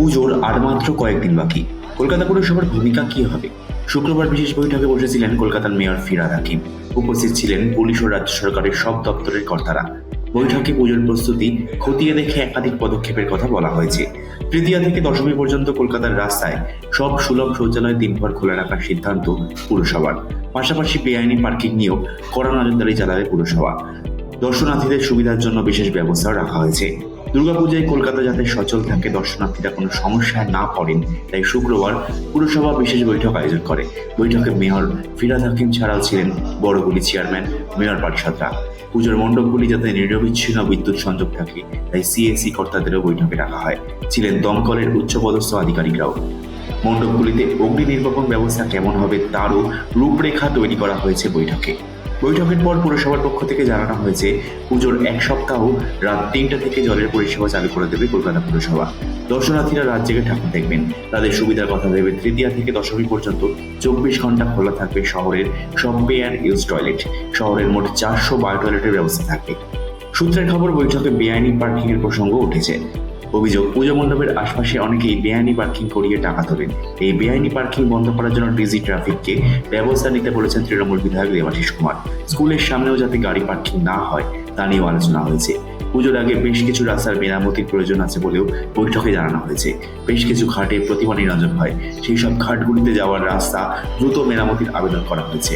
পুজোর আর মাত্র কয়েকদিন বাকি। কলকাতা পুরসভার ভূমিকা কি হবে? শুক্রবার বিশেষ বৈঠকে বসেছিলেন কলকাতার মেয়র ফিরহাদ হাকিম। উপস্থিত ছিলেন পুলিশ ও রাজ্য সরকারের সব দপ্তরের কর্তারা। বৈঠকে পুজোর প্রস্তুতি খতিয়ে দেখে একাধিক পদক্ষেপের কথা বলা হয়েছে। তৃতীয়া থেকে দশমী পর্যন্ত কলকাতার রাস্তায় সব সুলভ শৌচালয় দিনভর খোলা রাখার সিদ্ধান্ত পুরসভার। পাশাপাশি বেআইনি পার্কিং নিয়েও কড়া নজরদারি চালাবে পুরসভা। দর্শনার্থীদের সুবিধার জন্য বিশেষ ব্যবস্থাও রাখা হয়েছে। দুর্গাপূজায় কলকাতা যাতে সচল থাকে, দর্শনার্থীরা কোনো সমস্যায় না পড়েন, তাই শুক্রবার পুরসভা বিশেষ বৈঠক আয়োজন করে। বৈঠকে মেয়র ফিরহাদ হাকিম ছাড়াও ছিলেন বড়গুলি চেয়ারম্যান, মেয়র পারিষদরা। পুজোর মণ্ডপগুলি যাতে নিরবিচ্ছিন্ন বিদ্যুৎ সংযোগ থাকে, তাই সিএসসি কর্তাদেরও বৈঠকে ডাকা হয়। ছিলেন দমকলের উচ্চপদস্থ আধিকারিকরাও। মণ্ডপগুলিতে অগ্নি নির্বাপন ব্যবস্থা কেমন হবে তারও রূপরেখা তৈরি করা হয়েছে বৈঠকে। বৈঠকের পর পুরসভার পক্ষ থেকে জানানো হয়েছে, পুজোর এক সপ্তাহ রাত 3টা থেকে জলের পরিষেবা চালু করে দেবে কলকাতা পুরসভা। দর্শনার্থীরা রাত জেগে ঠাকুর দেখবেন। তাদের সুবিধার কথা ভেবে তৃতীয়া থেকে দশমী পর্যন্ত 24 ঘন্টা খোলা থাকবে শহরের সব পে অ্যান্ড ইউজ টয়লেট। শহরের মোট 400 বায়ো টয়লেটের ব্যবস্থা থাকবে। সূত্রের খবর, বৈঠকে বেআইনি পার্কিং এর প্রসঙ্গ উঠেছে। অভিযোগ, পুজো মণ্ডপের আশপাশে অনেকেই বেআইনি পার্কিং করিয়ে টাকা তোলেন। এই বেআইনি পার্কিং বন্ধ করার জন্য ডিজি ট্রাফিককে ব্যবস্থা নিতে বলেছেন তৃণমূল বিধায়ক দেবাশিস কুমার। স্কুলের সামনেও যাতে গাড়ি পার্কিং না হয় তা নিয়েও আলোচনা হয়েছে। পুজোর আগে বেশ কিছু রাস্তার মেরামতির প্রয়োজন আছে বলেও বৈঠকে জানানো হয়েছে। বেশ কিছু ঘাটে প্রতিমা নিরঞ্জন হয়, সেই সব ঘাটগুলিতে যাওয়ার রাস্তা দ্রুত মেরামতির আবেদন করা হয়েছে।